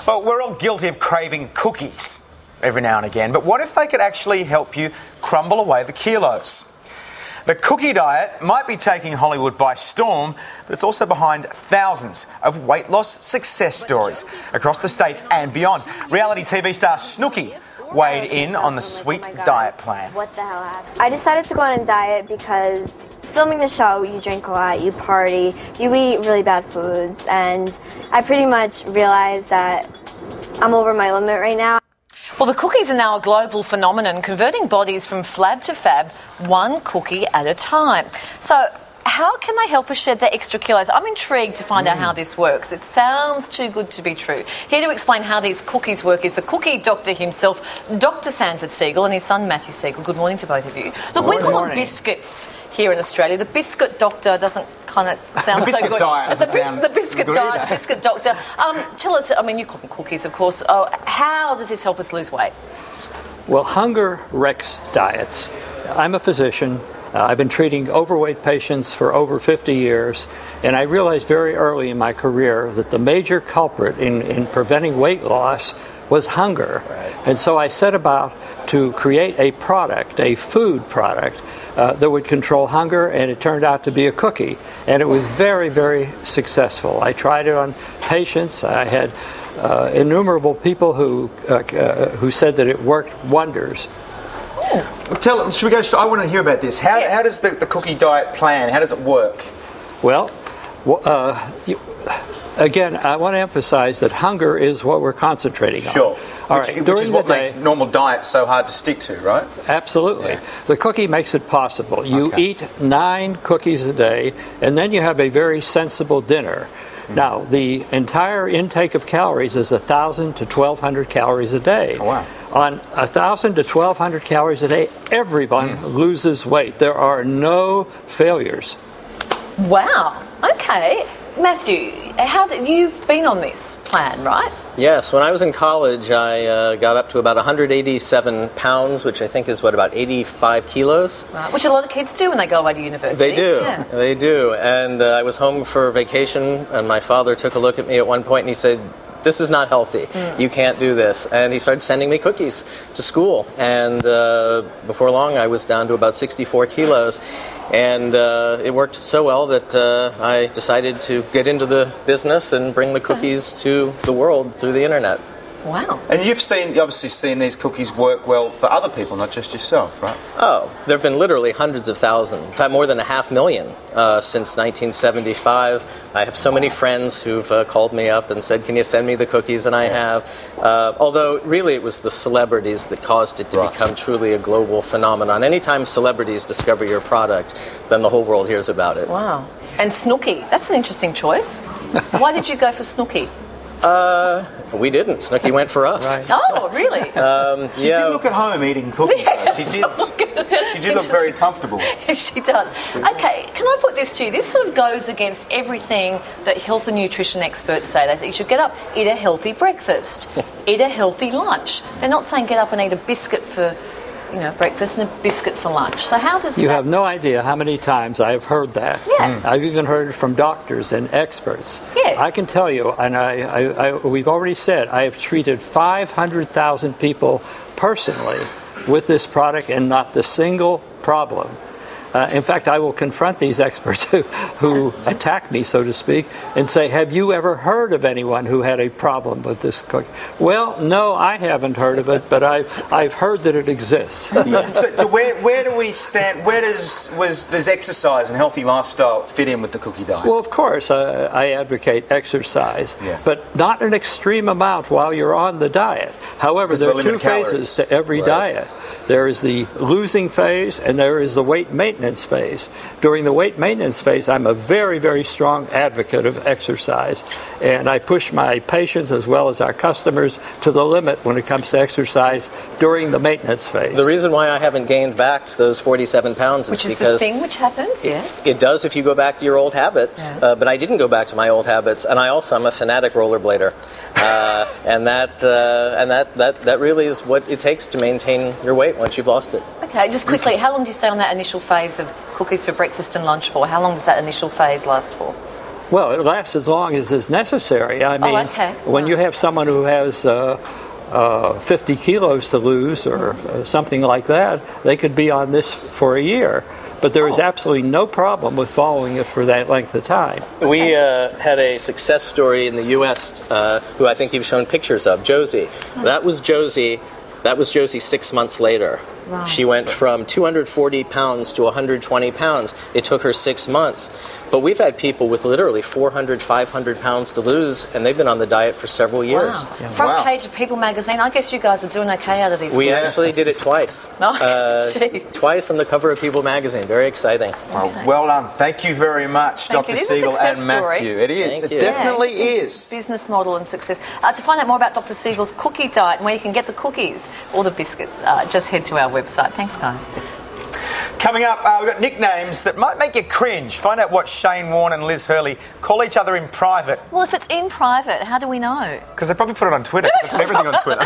Well, we're all guilty of craving cookies every now and again, but what if they could actually help you crumble away the kilos? The cookie diet might be taking Hollywood by storm, but it's also behind thousands of weight loss success stories across the states and beyond. Reality TV star Snooki weighed in on the sweet diet plan. What the hell happened? I decided to go on a diet because filming the show, you drink a lot, you party, you eat really bad foods, and I pretty much realized that I'm over my limit right now. Well, the cookies are now a global phenomenon, converting bodies from flab to fab, one cookie at a time. So how can they help us shed the extra kilos? I'm intrigued to find out how this works. It sounds too good to be true. Here to explain how these cookies work is the cookie doctor himself, Dr. Sanford Siegal, and his son Matthew Siegal. Good morning to both of you. Look, we call them biscuits here in Australia. The biscuit doctor doesn't kind of sound so good. The biscuit diet, biscuit doctor. Tell us, I mean, you call them cookies, of course. How does this help us lose weight? Well, hunger wrecks diets. I'm a physician. I've been treating overweight patients for over 50 years, and I realized very early in my career that the major culprit in preventing weight loss was hunger. Right. And so I set about to create a product, a food product, that would control hunger, and it turned out to be a cookie. And it was very, very successful. I tried it on patients. I had innumerable people who said that it worked wonders. Should we go? I want to hear about this. How does the cookie diet plan? How does it work? Well, again, I want to emphasize that hunger is what we're concentrating on. Sure. All which right. is what makes normal diets so hard to stick to, right? Absolutely. Yeah. The cookie makes it possible. You eat 9 cookies a day, and then you have a very sensible dinner. Now, the entire intake of calories is 1,000 to 1,200 calories a day. Oh, wow. On 1,000 to 1,200 calories a day, everyone loses weight. There are no failures. Wow. Okay. Matthew, you've been on this plan, right? Yes. When I was in college, I got up to about 187 pounds, which I think is, about 85 kilos? Right. Which a lot of kids do when they go away to university. They do. Yeah. They do. And I was home for vacation, and my father took a look at me at one point, and he said, "This is not healthy. You can't do this." And he started sending me cookies to school. And before long, I was down to about 64 kilos. And it worked so well that I decided to get into the business and bring the cookies to the world through the internet. Wow. And you've obviously seen these cookies work well for other people, not just yourself, right? Oh, there have been literally hundreds of thousands, in fact more than 500,000 since 1975. I have so many friends who've called me up and said, "Can you send me the cookies?" And I have. Although really it was the celebrities that caused it to become truly a global phenomenon. Anytime celebrities discover your product, then the whole world hears about it. Wow. And Snooki, that's an interesting choice. Why did you go for Snooki? We didn't. Snooki went for us. Right. Oh, really? She did look at home eating cookies. She did look very comfortable. She does. Okay, can I put this to you? This sort of goes against everything that health and nutrition experts say. They say you should get up, eat a healthy breakfast, eat a healthy lunch. They're not saying get up and eat a biscuit for breakfast and a biscuit for lunch. So how does You have no idea how many times I have heard that. Yeah. I've even heard it from doctors and experts. Yes. I can tell you, and we've already said, I have treated 500,000 people personally with this product and not the single problem. In fact, I will confront these experts who attack me, so to speak, and say, "Have you ever heard of anyone who had a problem with this cookie?" Well, no, I haven't heard of it, but I've heard that it exists. So where do we stand? Where does exercise and healthy lifestyle fit in with the cookie diet? Well, of course, I advocate exercise, but not an extreme amount while you're on the diet. However, there are 2 phases to every diet. There is the losing phase, and there is the weight maintenance phase. During the weight maintenance phase, I'm a very, very strong advocate of exercise, and I push my patients as well as our customers to the limit when it comes to exercise during the maintenance phase. The reason why I haven't gained back those 47 pounds is because... the thing which happens, It does if you go back to your old habits, but I didn't go back to my old habits, and I'm a fanatic rollerblader. And that really is what it takes to maintain your weight once you've lost it. Okay, just quickly, how long do you stay on that initial phase of cookies for breakfast and lunch for? How long does that initial phase last for? Well, it lasts as long as is necessary. I mean, when you have someone who has 50 kilos to lose or something like that, they could be on this for a year. But there is absolutely no problem with following it for that length of time. We had a success story in the U.S. Who I think you've shown pictures of, Josie. That was Josie 6 months later. Wow. She went from 240 pounds to 120 pounds. It took her 6 months. But we've had people with literally 400, 500 pounds to lose, and they've been on the diet for several years. Wow. Yeah. Front page of People magazine. I guess you guys are doing okay out of these. We actually did it twice. Twice on the cover of People magazine. Very exciting. Well done. Thank you very much, Dr. Siegal and Matthew. It is. It definitely is. Business model and success. To find out more about Dr. Siegal's cookie diet and where you can get the cookies or the biscuits, just head to our website. Thanks, guys. Coming up, we've got nicknames that might make you cringe. Find out what Shane Warne and Liz Hurley call each other in private. Well, if it's in private, how do we know? Because they probably put it on Twitter. They put everything on Twitter.